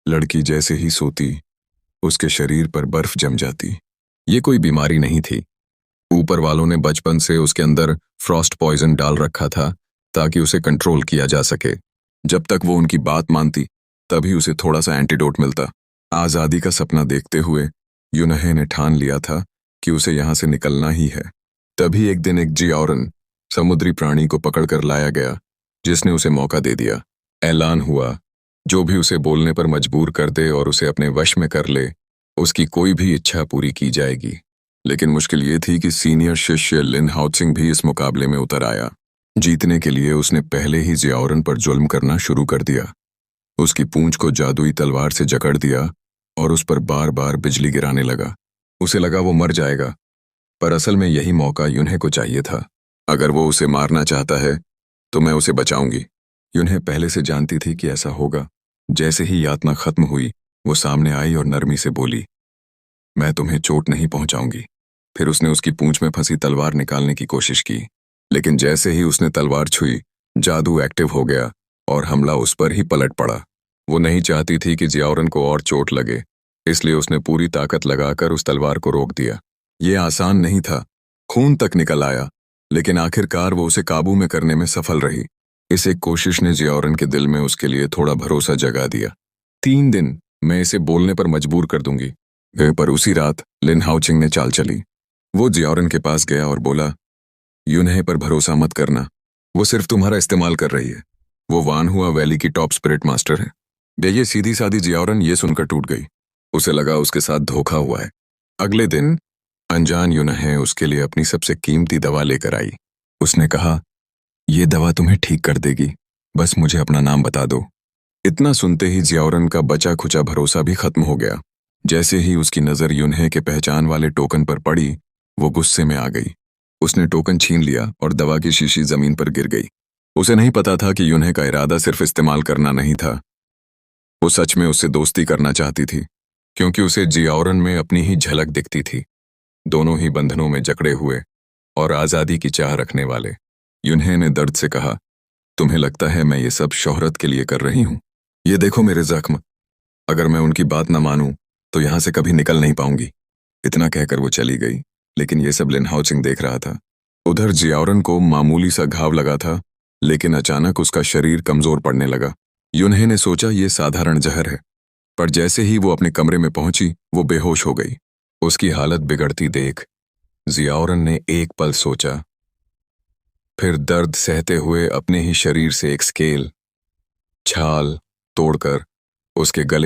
लड़की जैसे ही सोती, उसके शरीर पर बर्फ जम जाती। ये कोई बीमारी नहीं थी। ऊपर वालों ने बचपन से उसके अंदर फ्रॉस्ट पॉइजन डाल रखा था ताकि उसे कंट्रोल किया जा सके। जब तक वो उनकी बात मानती, तभी उसे थोड़ा सा एंटीडोट मिलता। आज़ादी का सपना देखते हुए यूनहे ने ठान लिया था कि उसे यहाँ से निकलना ही है। तभी एक दिन एक जियाओरन समुद्री प्राणी को पकड़कर लाया गया, जिसने उसे मौका दे दिया। ऐलान हुआ, जो भी उसे बोलने पर मजबूर कर दे और उसे अपने वश में कर ले, उसकी कोई भी इच्छा पूरी की जाएगी। लेकिन मुश्किल ये थी कि सीनियर शिष्य लिन हाओत्सिंग भी इस मुकाबले में उतर आया। जीतने के लिए उसने पहले ही जियाओरन पर जुल्म करना शुरू कर दिया। उसकी पूंछ को जादुई तलवार से जकड़ दिया और उस पर बार बार बिजली गिराने लगा। उसे लगा वो मर जाएगा, पर असल में यही मौका यून्हे को चाहिए था। अगर वो उसे मारना चाहता है तो मैं उसे बचाऊंगी। यून्हे पहले से जानती थी कि ऐसा होगा। जैसे ही यातना खत्म हुई, वो सामने आई और नरमी से बोली, मैं तुम्हें चोट नहीं पहुंचाऊंगी। फिर उसने उसकी पूंछ में फंसी तलवार निकालने की कोशिश की, लेकिन जैसे ही उसने तलवार छुई, जादू एक्टिव हो गया और हमला उस पर ही पलट पड़ा। वो नहीं चाहती थी कि जियाओरन को और चोट लगे, इसलिए उसने पूरी ताकत लगाकर उस तलवार को रोक दिया। ये आसान नहीं था, खून तक निकल आया, लेकिन आखिरकार वो उसे काबू में करने में सफल रही। इस एक कोशिश ने जियाओरन के दिल में उसके लिए थोड़ा भरोसा जगा दिया। 3 दिन मैं इसे बोलने पर मजबूर कर दूंगी। पर उसी रात लिन हाओचिंग ने चाल चली। वो जियाओरन के पास गया और बोला, यून्हे पर भरोसा मत करना, वो सिर्फ तुम्हारा इस्तेमाल कर रही है। वो वान हुआ वैली की टॉप स्पिरिट मास्टर है। ये सीधी सादी जियाओरन ये सुनकर टूट गई। उसे लगा उसके साथ धोखा हुआ है। अगले दिन अनजान यून्हे उसके लिए अपनी सबसे कीमती दवा लेकर आई। उसने कहा, ये दवा तुम्हें ठीक कर देगी, बस मुझे अपना नाम बता दो। इतना सुनते ही जियाओरन का बचा खुचा भरोसा भी खत्म हो गया। जैसे ही उसकी नजर यून्हे के पहचान वाले टोकन पर पड़ी, वो गुस्से में आ गई। उसने टोकन छीन लिया और दवा की शीशी जमीन पर गिर गई। उसे नहीं पता था कि यून्हे का इरादा सिर्फ इस्तेमाल करना नहीं था। वो सच में उससे दोस्ती करना चाहती थी, क्योंकि उसे जियाओरन में अपनी ही झलक दिखती थी। दोनों ही बंधनों में जकड़े हुए और आज़ादी की चाह रखने वाले। यून्हे ने दर्द से कहा, तुम्हें लगता है मैं ये सब शोहरत के लिए कर रही हूँ? ये देखो मेरे जख्म, अगर मैं उनकी बात न मानूं तो यहाँ से कभी निकल नहीं पाऊंगी। इतना कहकर वो चली गई, लेकिन ये सब लिन हाओचिंग देख रहा था। उधर जियाओरन को मामूली सा घाव लगा था, लेकिन अचानक उसका शरीर कमजोर पड़ने लगा। यून्हे ने सोचा ये साधारण जहर है, पर जैसे ही वो अपने कमरे में पहुंची, वो बेहोश हो गई। उसकी हालत बिगड़ती देख जियाओरन ने एक पल सोचा, फिर दर्द सहते हुए अपने ही शरीर से एक स्केल छाल तोड़कर उसके गले